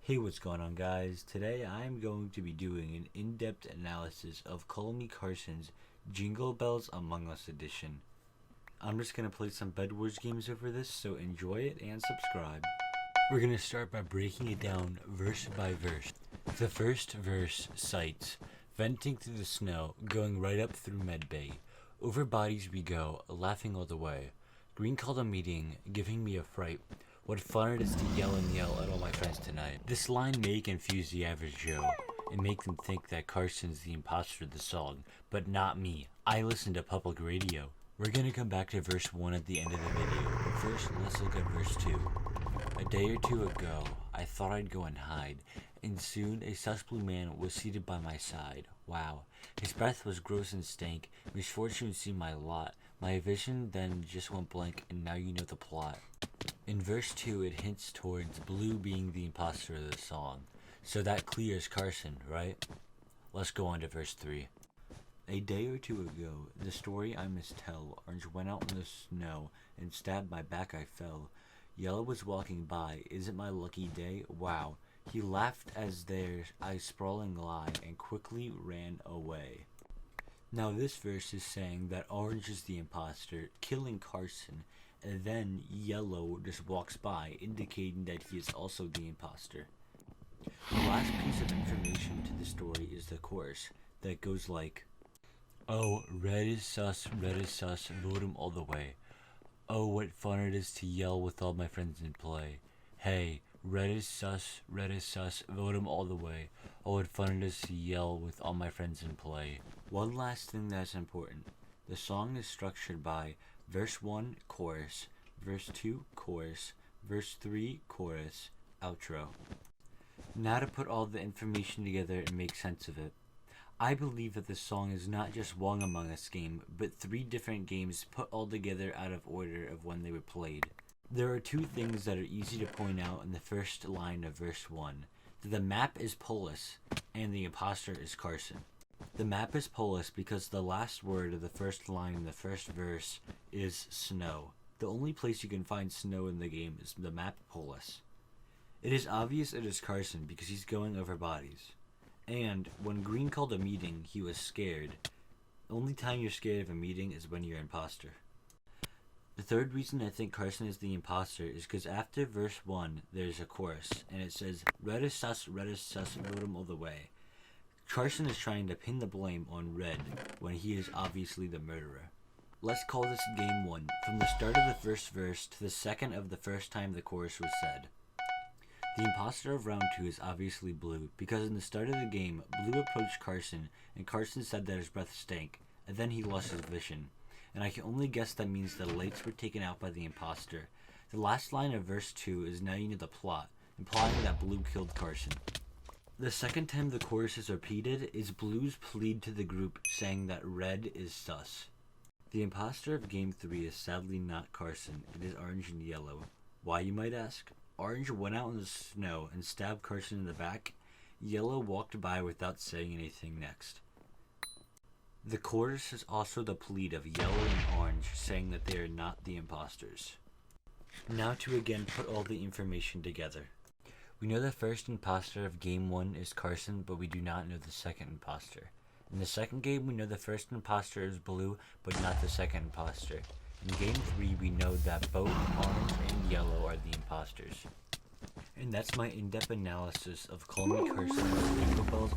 Hey, what's going on, guys? Today I'm going to be doing an in-depth analysis of CallMeCarson's Jingle Bells Among Us edition. I'm just going to play some Bedwars games over this, so enjoy it and subscribe. We're going to start by breaking it down verse by verse. The first verse cites, venting through the snow, going right up through Medbay. Over bodies we go, laughing all the way. Green called a meeting, giving me a fright. What fun it is to yell and yell at all my friends tonight. This line may confuse the average Joe and make them think that Carson's the imposter of the song, but not me. I listen to public radio. We're gonna come back to verse 1 at the end of the video, but first let's look at verse 2. A day or two ago, I thought I'd go and hide, and soon a sus blue man was seated by my side. Wow, his breath was gross and stank. Misfortune seemed my lot. My vision then just went blank, and now you know the plot. In verse 2, it hints towards Blue being the imposter of the song, so that clears Carson, right? Let's go on to verse 3. A day or two ago, the story I must tell. Orange went out in the snow and stabbed my back, I fell. Yellow was walking by, is it my lucky day? Wow. He laughed as their eyes sprawling lie and quickly ran away. Now this verse is saying that Orange is the imposter, killing Carson, and then Yellow just walks by, indicating that he is also the imposter. The last piece of information to the story is the chorus, that goes like, oh, red is sus, vote him all the way. Oh, what fun it is to yell with all my friends in play. Hey, red is sus, vote him all the way. Oh, what fun it is to yell with all my friends in play. One last thing that's important. The song is structured by verse 1, chorus, verse 2, chorus, verse 3, chorus, outro. Now to put all the information together and make sense of it. I believe that this song is not just one Among Us game, but 3 different games put all together out of order of when they were played. There are 2 things that are easy to point out in the first line of verse 1. That the map is Polis, and the imposter is Carson. The map is Polis because the last word of the first line in the first verse is snow. The only place you can find snow in the game is the map Polis. It is obvious it is Carson because he's going over bodies. And when Green called a meeting, he was scared. The only time you're scared of a meeting is when you're an imposter. The third reason I think Carson is the imposter is because after verse 1, there's a chorus, and it says, red is sus, vote him all the way. Carson is trying to pin the blame on Red when he is obviously the murderer. Let's call this game 1, from the start of the first verse to the second of the first time the chorus was said. The imposter of round 2 is obviously Blue, because in the start of the game, Blue approached Carson, and Carson said that his breath stank, and then he lost his vision. And I can only guess that means the lights were taken out by the imposter. The last line of verse 2 is now you know the plot, implying that Blue killed Carson. The second time the chorus is repeated is Blue's plead to the group saying that Red is sus. The imposter of Game 3 is sadly not Carson, it is Orange and Yellow. Why, you might ask? Orange went out in the snow and stabbed Carson in the back. Yellow walked by without saying anything next. The chorus is also the plead of Yellow and Orange saying that they are not the imposters. Now to again put all the information together. We know the first imposter of Game 1 is Carson, but we do not know the second imposter. In the second game, we know the first imposter is Blue, but not the second imposter. In Game 3, we know that both Orange and Yellow are the imposters. And that's my in-depth analysis of CallMeCarson's Jingle Bells